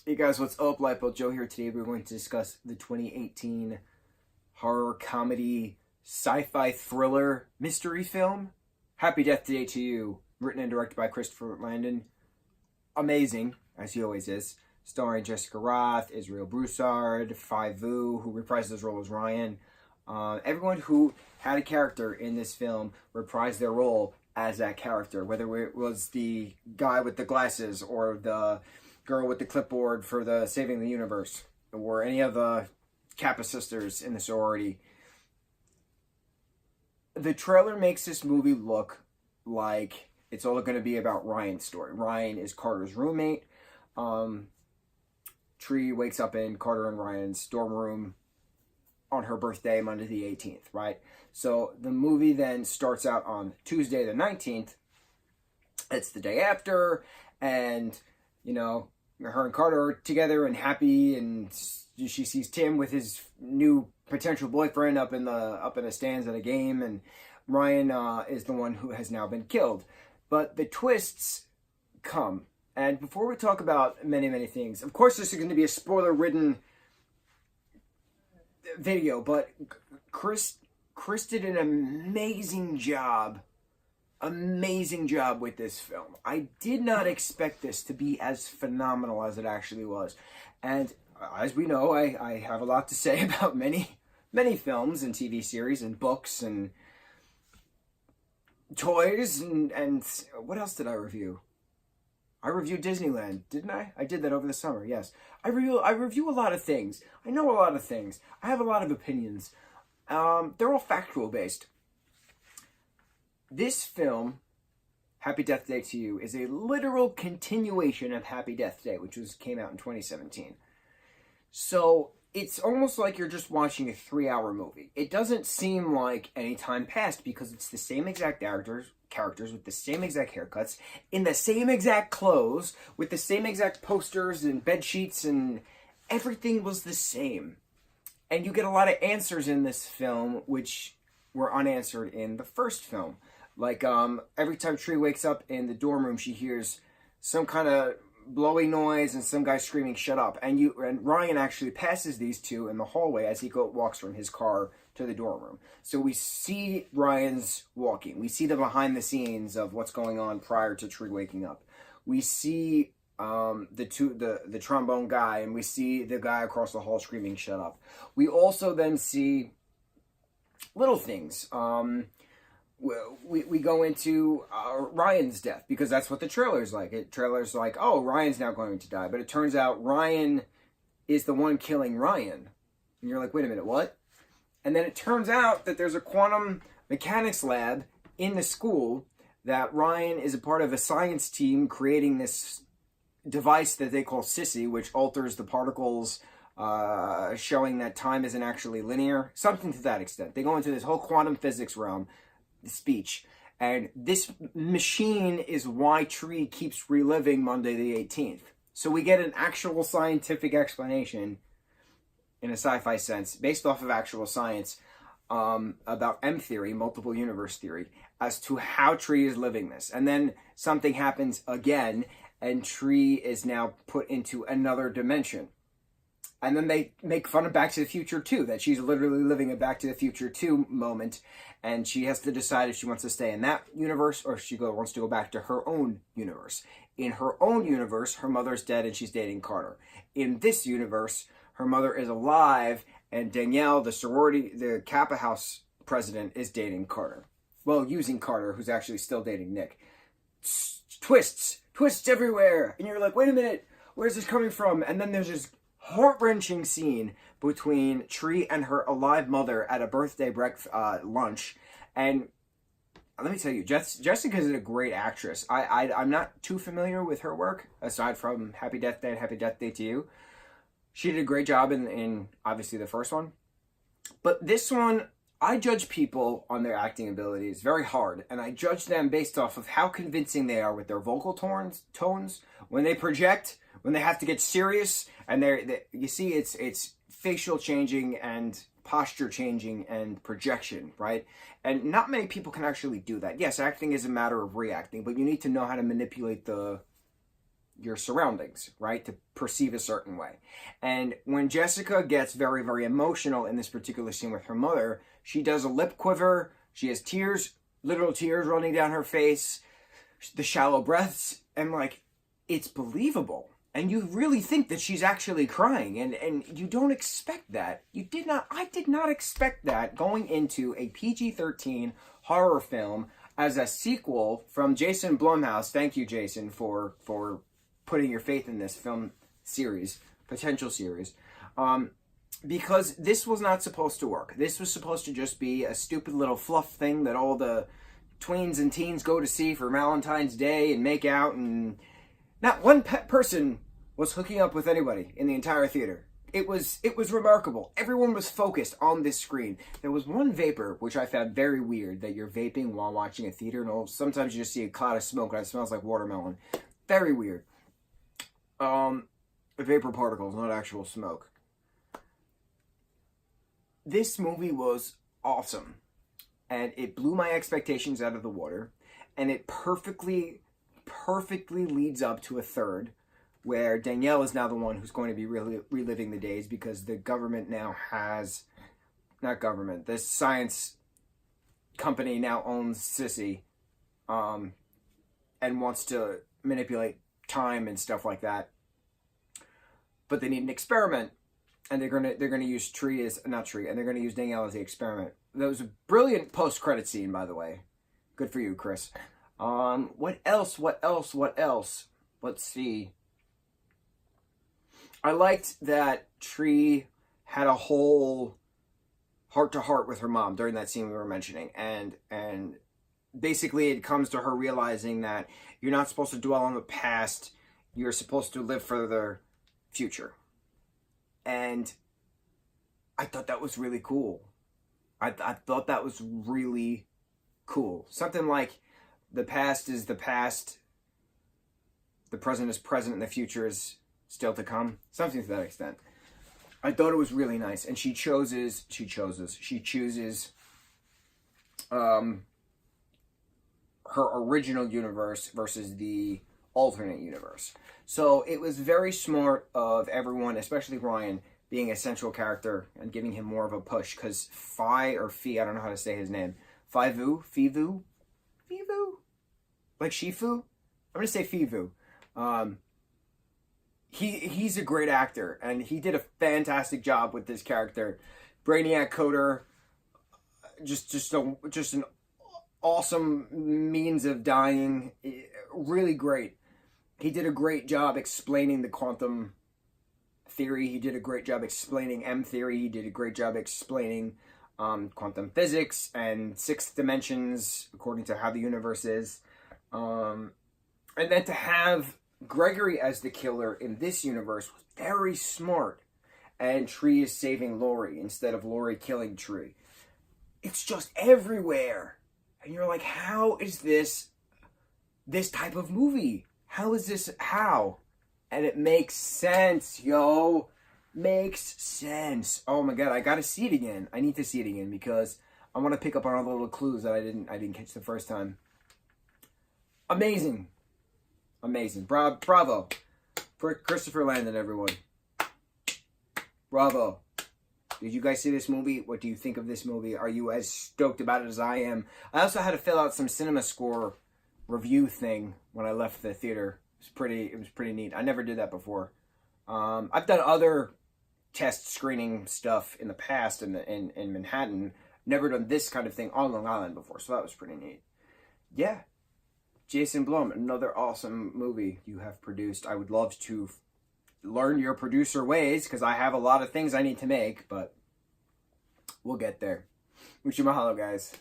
Hey guys, what's up? Lightboltjoe here. Today we're going to discuss the 2018 horror comedy sci-fi thriller mystery film, Happy Death Day to You, written and directed by Christopher Landon. Amazing, as he always is. Starring Jessica Roth, Israel Broussard, Phi Vu, who reprised his role as Ryan. Everyone who had a character in this film reprised their role as that character, whether it was the guy with the glasses or the girl with the clipboard for the Saving the Universe, or any of the Kappa sisters in the sorority. The trailer makes this movie look like it's all going to be about Ryan's story. Ryan is Carter's roommate. Tree wakes up in Carter and Ryan's dorm room on her birthday, Monday the 18th, right? So the movie then starts out on Tuesday the 19th. It's the day after, and, you know, her and Carter are together and happy, and she sees Tim with his new potential boyfriend up in the stands at a game, and Ryan is the one who has now been killed. But the twists come, and before we talk about many things, of course this is going to be a spoiler-ridden video, but Chris did an amazing job with this film. I did not expect this to be as phenomenal as it actually was. And as we know, I have a lot to say about many films and TV series and books and toys and what else did I review? I reviewed Disneyland, didn't I? I did that over the summer, yes. I review a lot of things. I know a lot of things. I have a lot of opinions. They're all factual based. This film, Happy Death Day to You, is a literal continuation of Happy Death Day, which came out in 2017. So it's almost like you're just watching a 3-hour movie. It doesn't seem like any time passed because it's the same exact characters with the same exact haircuts, in the same exact clothes, with the same exact posters and bed sheets, and everything was the same. And you get a lot of answers in this film which were unanswered in the first film. Like, every time Tree wakes up in the dorm room, she hears some kind of blowing noise and some guy screaming, "Shut up." And Ryan actually passes these two in the hallway as he walks from his car to the dorm room. So we see Ryan's walking. We see the behind the scenes of what's going on prior to Tree waking up. We see the trombone guy, and we see the guy across the hall screaming, "Shut up." We also then see little things. We go into Ryan's death, because that's what the trailer's like. Trailer's like, oh, Ryan's now going to die. But it turns out Ryan is the one killing Ryan. And you're like, wait a minute, what? And then it turns out that there's a quantum mechanics lab in the school, that Ryan is a part of a science team creating this device that they call Sissy, which alters the particles, showing that time isn't actually linear. Something to that extent. They go into this whole quantum physics realm speech, and this machine is why Tree keeps reliving Monday the 18th. So we get an actual scientific explanation in a sci-fi sense, based off of actual science, about M theory, multiple universe theory, as to how Tree is living this. And then something happens again, and Tree is now put into another dimension. And then they make fun of Back to the Future 2, that she's literally living a Back to the Future 2 moment, and she has to decide if she wants to stay in that universe or if she wants to go back to her own universe. In her own universe, her mother's dead and she's dating Carter. In this universe, her mother is alive, and Danielle, the Kappa House president, is dating Carter. Well, using Carter, who's actually still dating Nick. Twists everywhere! And you're like, wait a minute, where's this coming from? And then there's this heart-wrenching scene between Tree and her alive mother at a birthday lunch. And let me tell you, Jessica is a great actress. I'm not too familiar with her work, aside from Happy Death Day and Happy Death Day to You. She did a great job in obviously the first one. But this one, I judge people on their acting abilities very hard, and I judge them based off of how convincing they are with their vocal tones, when they project, when they have to get serious, and you see it's facial changing and posture changing and projection, right? And not many people can actually do that. Yes, acting is a matter of reacting, but you need to know how to manipulate the your surroundings, right? To perceive a certain way. And when Jessica gets very, very emotional in this particular scene with her mother, she does a lip quiver. She has tears, literal tears running down her face, the shallow breaths, and like, it's believable. And you really think that she's actually crying, and you don't expect that. I did not expect that going into a PG-13 horror film as a sequel from Jason Blumhouse. Thank you, Jason, for putting your faith in this film series, potential series. Because this was not supposed to work. This was supposed to just be a stupid little fluff thing that all the tweens and teens go to see for Valentine's Day and make out, and not one person was hooking up with anybody in the entire theater. It was remarkable. Everyone was focused on this screen. There was one vapor, which I found very weird, that you're vaping while watching a theater, and sometimes you just see a cloud of smoke and it smells like watermelon. Very weird. Vapor particles, not actual smoke. This movie was awesome, and it blew my expectations out of the water, and it perfectly leads up to a third, where Danielle is now the one who's going to be really reliving the days, because the government now has, not government, this science company now owns Sissy, and wants to manipulate time and stuff like that. But they need an experiment, and they're gonna use they're gonna use Danielle as the experiment. That was a brilliant post-credit scene, by the way. Good for you, Chris. What else? Let's see. I liked that Tree had a whole heart-to-heart with her mom during that scene we were mentioning, and basically it comes to her realizing that you're not supposed to dwell on the past, you're supposed to live for the future. And I thought that was really cool. I thought that was really cool. Something like, the past is the past, the present is present, and the future is still to come. Something to that extent. I thought it was really nice. And she chooses her original universe versus the alternate universe. So it was very smart of everyone, especially Ryan, being a central character and giving him more of a push, because I don't know how to say his name. Fivu? Like Shifu? I'm going to say Fivu. He's a great actor, and he did a fantastic job with this character. Brainiac Coder, just an awesome means of dying. Really great. He did a great job explaining the quantum theory. He did a great job explaining M theory. He did a great job explaining quantum physics and sixth dimensions according to how the universe is. And then to have Gregory as the killer in this universe was very smart. And Tree is saving Lori instead of Lori killing Tree. It's just everywhere. And you're like, how is this type of movie? How is this? How? And it makes sense, yo. Makes sense. Oh my god, I gotta see it again. I need to see it again because I want to pick up on all the little clues that I didn't catch the first time. Amazing. Bravo. For Christopher Landon, everyone. Bravo. Did you guys see this movie? What do you think of this movie? Are you as stoked about it as I am? I also had to fill out some Cinema Score review thing when I left the theater. It was pretty neat. I never did that before. I've done other test screening stuff in the past in Manhattan. Never done this kind of thing on Long Island before, so that was pretty neat. Yeah. Jason Blum, another awesome movie you have produced. I would love to learn your producer ways, because I have a lot of things I need to make, but we'll get there. Mucho mahalo, guys.